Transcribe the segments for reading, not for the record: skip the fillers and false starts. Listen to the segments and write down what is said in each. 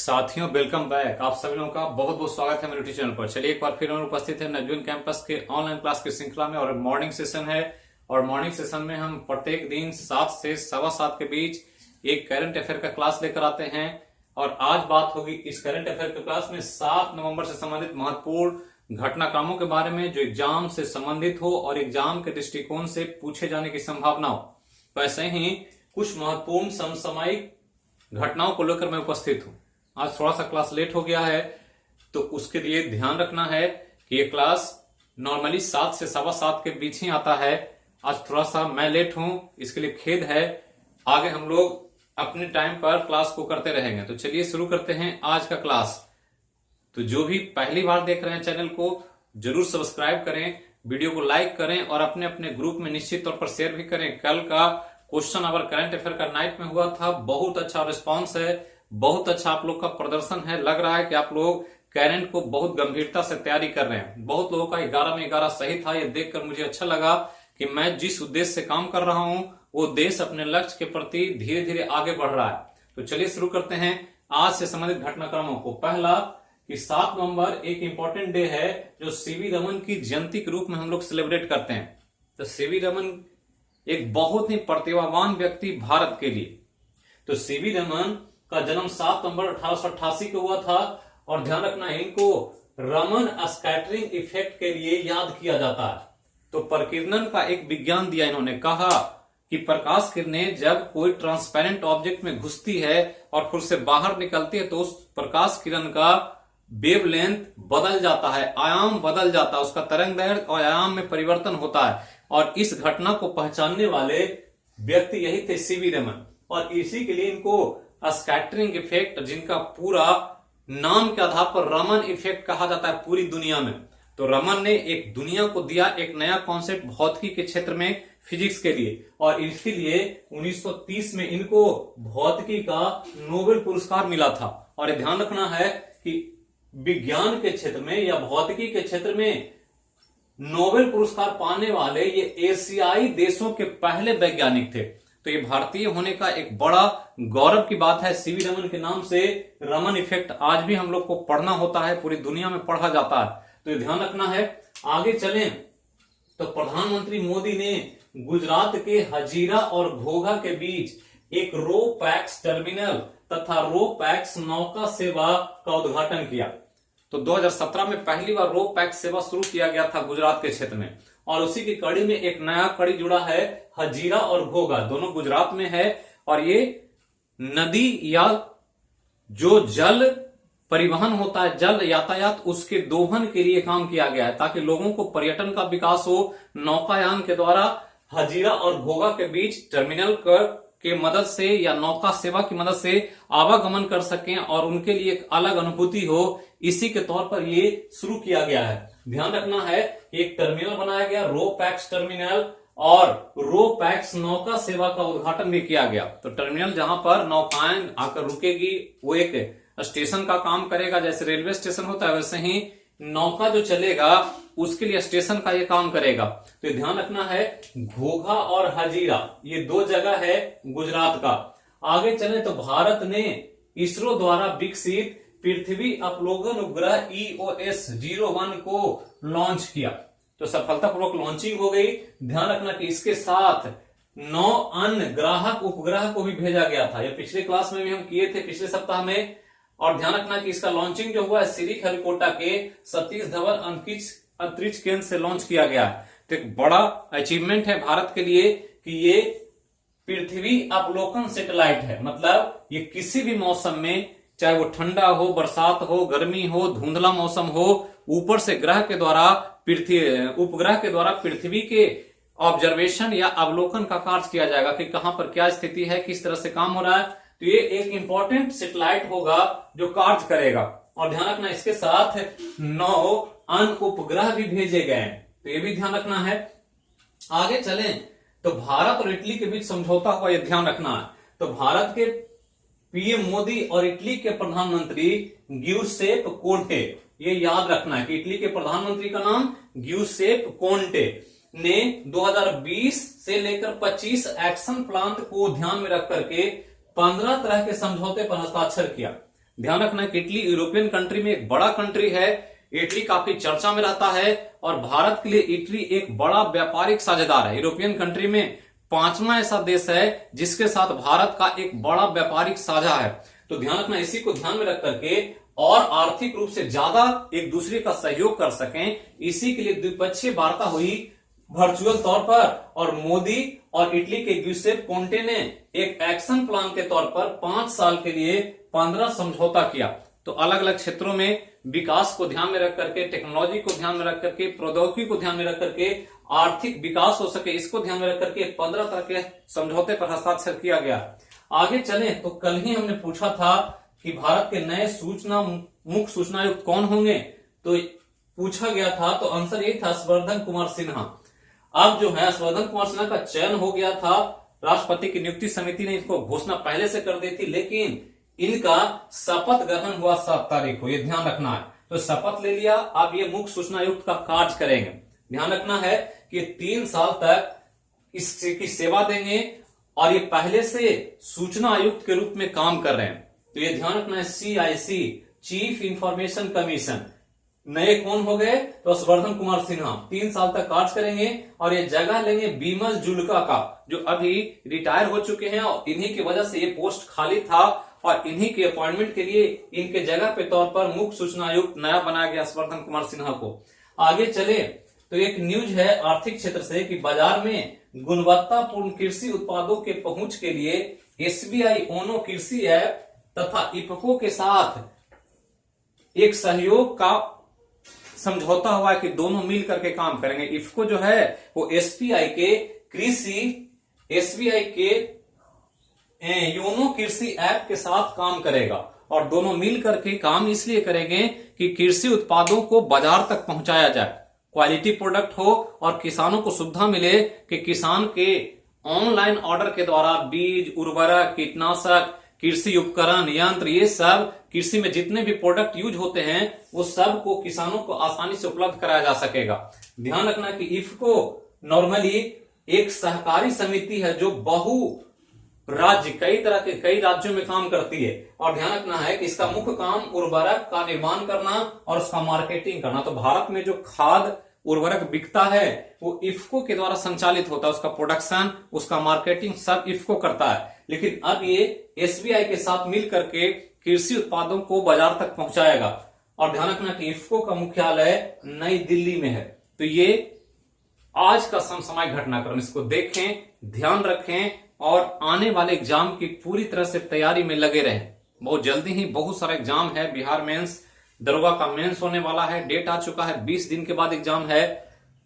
साथियों, welcome back. आप सभी लोगों का बहुत बहुत स्वागत है मेरे यूट्यूब चैनल पर। चलिए एक बार फिर हम उपस्थित हैं नवजीवन कैंपस के ऑनलाइन क्लास की श्रृंखला में और मॉर्निंग सेशन है। और मॉर्निंग सेशन में हम प्रत्येक दिन 7 से 7:15 के बीच एक करंट अफेयर का क्लास लेकर आते हैं। और आज बात होगी इस करंट अफेयर के क्लास में 7 नवंबर से संबंधित महत्वपूर्ण घटनाक्रमों के बारे में जो एग्जाम से संबंधित हो और एग्जाम के दृष्टिकोण से पूछे जाने की संभावना हो। वैसे ही कुछ महत्वपूर्ण समसामयिक घटनाओं को लेकर मैं उपस्थित हूं। आज थोड़ा सा क्लास लेट हो गया है, तो उसके लिए ध्यान रखना है कि ये क्लास नॉर्मली 7 से 7:15 के बीच ही आता है। आज थोड़ा सा मैं लेट हूं, इसके लिए खेद है। आगे हम लोग अपने टाइम पर क्लास को करते रहेंगे। तो चलिए शुरू करते हैं आज का क्लास। तो जो भी पहली बार देख रहे हैं चैनल को जरूर सब्सक्राइब करें, वीडियो को लाइक करें और अपने अपने ग्रुप में निश्चित तौर पर शेयर भी करें। कल का क्वेश्चन अवर करंट अफेयर का नाइट में हुआ था, बहुत अच्छा रिस्पॉन्स है, बहुत अच्छा आप लोग का प्रदर्शन है। लग रहा है कि आप लोग करंट को बहुत गंभीरता से तैयारी कर रहे हैं। बहुत लोगों का 11 में 11 सही था। ये देखकर मुझे अच्छा लगा कि मैं जिस उद्देश्य से काम कर रहा हूं वो देश अपने लक्ष्य के प्रति धीरे धीरे आगे बढ़ रहा है। तो चलिए शुरू करते हैं आज से संबंधित घटनाक्रमों को। पहला कि 7 नवंबर एक इंपॉर्टेंट डे है जो सीवी रमन की जयंती के रूप में हम लोग सेलिब्रेट करते हैं। तो सीवी रमन एक बहुत ही प्रतिभावान व्यक्ति भारत के लिए। तो सीवी रमन का जन्म 7 नवंबर 1888 को हुआ था। और ध्यान रखना है, इनको रमन स्कैटरिंग इफेक्ट के लिए याद किया जाता है। तो प्रकीर्णन का एक विज्ञान दिया। इन्होंने कहा कि प्रकाश किरणें जब कोई ट्रांसपेरेंट ऑब्जेक्ट में घुसती है और फिर से बाहर निकलती है तो उस प्रकाश किरण का वेवलेंथ बदल जाता है, आयाम बदल जाता है, उसका तरंग दैर्घ्य और आयाम में परिवर्तन होता है। और इस घटना को पहचानने वाले व्यक्ति यही थे सीवी रमन। और इसी के लिए इनको स्कैटरिंग इफेक्ट, जिनका पूरा नाम के आधार पर रमन इफेक्ट कहा जाता है पूरी दुनिया में। तो रमन ने एक दुनिया को दिया एक नया कॉन्सेप्ट भौतिकी के क्षेत्र में, फिजिक्स के लिए। और इसके लिए 1930 में इनको भौतिकी का नोबेल पुरस्कार मिला था। और ये ध्यान रखना है कि विज्ञान के क्षेत्र में या भौतिकी के क्षेत्र में नोबेल पुरस्कार पाने वाले ये एशियाई देशों के पहले वैज्ञानिक थे। तो ये भारतीय होने का एक बड़ा गौरव की बात है। सीवी रमन के नाम से रमन इफेक्ट आज भी हम लोग को पढ़ना होता है, पूरी दुनिया में पढ़ा जाता है। तो ये ध्यान रखना है। आगे चलें तो प्रधानमंत्री मोदी ने गुजरात के हजीरा और घोघा के बीच एक रो पैक्स टर्मिनल तथा रो पैक्स नौका सेवा का उद्घाटन किया। तो 2017 में पहली बार रो पैक्स सेवा शुरू किया गया था गुजरात के क्षेत्र में। और उसी की कड़ी में एक नया कड़ी जुड़ा है, हजीरा और घोघा, दोनों गुजरात में है। और ये नदी या जो जल परिवहन होता है, जल यातायात, उसके दोहन के लिए काम किया गया है ताकि लोगों को पर्यटन का विकास हो। नौकायान के द्वारा हजीरा और घोघा के बीच टर्मिनल के मदद से या नौका सेवा की मदद से आवागमन कर सकें और उनके लिए एक अलग अनुभूति हो, इसी के तौर पर ये शुरू किया गया है। ध्यान रखना है, एक टर्मिनल बनाया गया रो पैक्स टर्मिनल, और रो पैक्स नौका सेवा का उद्घाटन भी किया गया। तो टर्मिनल जहां पर नौकाएं आकर रुकेगी वो एक स्टेशन का काम करेगा। जैसे रेलवे स्टेशन होता है वैसे ही नौका जो चलेगा उसके लिए स्टेशन का ये काम करेगा। तो ध्यान रखना है, घोघा और हजीरा ये दो जगह है गुजरात का। आगे चले तो भारत ने इसरो द्वारा विकसित पृथ्वी अवलोकन उपग्रह EOS-01 को लॉन्च किया। तो सफलतापूर्वक लॉन्चिंग हो गई। ध्यान रखना कि इसके साथ 9 अन्य ग्राहक उपग्रह को भी भेजा गया था। ये पिछले क्लास में भी हम किए थे, पिछले सप्ताह में। और ध्यान रखना कि इसका लॉन्चिंग जो हुआ है श्रीहरिकोटा के सतीश धवन अंतरिक्ष केंद्र से लॉन्च किया गया है। तो एक बड़ा अचीवमेंट है भारत के लिए कि ये पृथ्वी अवलोकन सैटेलाइट है। मतलब ये किसी भी मौसम में, चाहे वो ठंडा हो, बरसात हो, गर्मी हो, धुंधला मौसम हो, ऊपर से ग्रह के द्वारा उपग्रह के द्वारा पृथ्वी के ऑब्जर्वेशन या अवलोकन का कार्य किया जाएगा कि कहां पर क्या स्थिति है, किस तरह से काम हो रहा है। तो ये एक इंपॉर्टेंट सैटेलाइट होगा जो कार्य करेगा। और ध्यान रखना इसके साथ 9 अन्य उपग्रह भी भेजे गए हैं। तो ये भी ध्यान रखना है। आगे चलें तो भारत और इटली के बीच समझौता हुआ, ये ध्यान रखना है। तो भारत के पीएम मोदी और इटली के प्रधानमंत्री ग्यूसेप कोंटे, ये याद रखना है कि इटली के प्रधानमंत्री का नाम ग्यूसेप कोंटे ने 2020 से लेकर 25 एक्शन प्लान को ध्यान में रख करके 15 तरह के समझौते पर हस्ताक्षर किया। ध्यान रखना कि इटली यूरोपियन कंट्री में एक बड़ा कंट्री है। इटली काफी चर्चा में रहता है और भारत के लिए इटली एक बड़ा व्यापारिक साझेदार है। यूरोपियन कंट्री में 5वां ऐसा देश है जिसके साथ भारत का एक बड़ा व्यापारिक साझा है। तो ध्यान रखना, इसी को ध्यान में रख करके और आर्थिक रूप से ज्यादा एक दूसरे का सहयोग कर सकें, इसी के लिए द्विपक्षीय वार्ता हुई वर्चुअल तौर पर, और मोदी और इटली के ग्यूसेप कोंटे ने एक एक्शन प्लान के तौर पर 5 साल के लिए 15 समझौता किया। तो अलग अलग क्षेत्रों में विकास को ध्यान में रख करके, टेक्नोलॉजी को ध्यान में रख करके, प्रौद्योगिकी को ध्यान में रख करके आर्थिक विकास हो सके, इसको ध्यान में रख करके 15 तरह के समझौते पर हस्ताक्षर किया गया। आगे चले तो कल ही हमने पूछा था कि भारत के नए मुख्य सूचना आयुक्त कौन होंगे, तो पूछा गया था, तो आंसर ये था हर्षवर्धन कुमार सिन्हा। अब जो है हर्षवर्धन कुमार सिन्हा का चयन हो गया था, राष्ट्रपति की नियुक्ति समिति ने इसको घोषणा पहले से कर दी थी, लेकिन इनका शपथ ग्रहण हुआ 7 तारीख को, ये ध्यान रखना है। तो शपथ ले लिया, अब ये मुख्य सूचना आयुक्त का कार्य करेंगे। ध्यान रखना है कि 3 साल तक इसकी सेवा देंगे और ये पहले से सूचना आयुक्त के रूप में काम कर रहे हैं। तो ये ध्यान रखना है, CIC चीफ इंफॉर्मेशन कमीशन। नए कौन हो गए, तो हर्षवर्धन कुमार सिन्हा 3 साल तक कार्य करेंगे और ये जगह लेंगे बिमल जुल्का का, जो अभी रिटायर हो चुके हैं, और इन्हीं की वजह से ये पोस्ट खाली था और इन्हीं के अपॉइंटमेंट के लिए इनके जगह पे तौर पर मुख्य सूचना आयुक्त नया बनाया गया हर्षवर्धन कुमार सिन्हा को। आगे चले तो एक न्यूज है आर्थिक क्षेत्र से कि बाजार में गुणवत्तापूर्ण कृषि उत्पादों के पहुंच के लिए SBI ओनो कृषि ऐप तथा इफको के साथ एक सहयोग का समझौता हुआ है कि दोनों मिल करके काम करेंगे। इफको जो है वो SBI के योनो कृषि ऐप के साथ काम करेगा, और दोनों मिल करके काम इसलिए करेंगे कि कृषि उत्पादों को बाजार तक पहुंचाया जाए, क्वालिटी प्रोडक्ट हो और किसानों को सुविधा मिले कि किसान के ऑनलाइन ऑर्डर के द्वारा बीज, उर्वरक, कीटनाशक, कृषि उपकरण, यंत्र, ये सब कृषि में जितने भी प्रोडक्ट यूज होते हैं वो सब को किसानों को आसानी से उपलब्ध कराया जा सकेगा। ध्यान रखना कि इफको नॉर्मली एक सहकारी समिति है जो कई तरह के कई राज्यों में काम करती है, और ध्यान रखना है कि इसका मुख्य काम उर्वरक का निर्माण करना और उसका मार्केटिंग करना। तो भारत में जो खाद उर्वरक बिकता है वो इफको के द्वारा संचालित होता है, उसका प्रोडक्शन, उसका मार्केटिंग सब इफको करता है। लेकिन अब ये SBI के साथ मिल करके कृषि उत्पादों को बाजार तक पहुंचाएगा, और ध्यान रखना कि इफको का मुख्यालय नई दिल्ली में है। तो ये आज का समसामयिक घटनाक्रम, इसको देखें, ध्यान रखें और आने वाले एग्जाम की पूरी तरह से तैयारी में लगे रहें। बहुत जल्दी ही बहुत सारा एग्जाम है, बिहार मेंस, दरोगा का मेंस होने वाला है, डेट आ चुका है, 20 दिन के बाद एग्जाम है।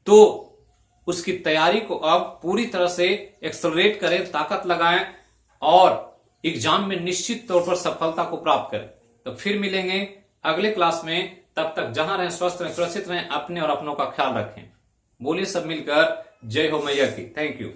तो उसकी तैयारी को अब पूरी तरह से एक्सेलरेट करें, ताकत लगाएं और एग्जाम में निश्चित तौर पर सफलता को प्राप्त करें। तो फिर मिलेंगे अगले क्लास में, तब तक जहां रहें स्वस्थ रहें, सुरक्षित रहें, अपने और अपनों का ख्याल रखें। बोलिए सब मिलकर जय हो मैया की। Thank you.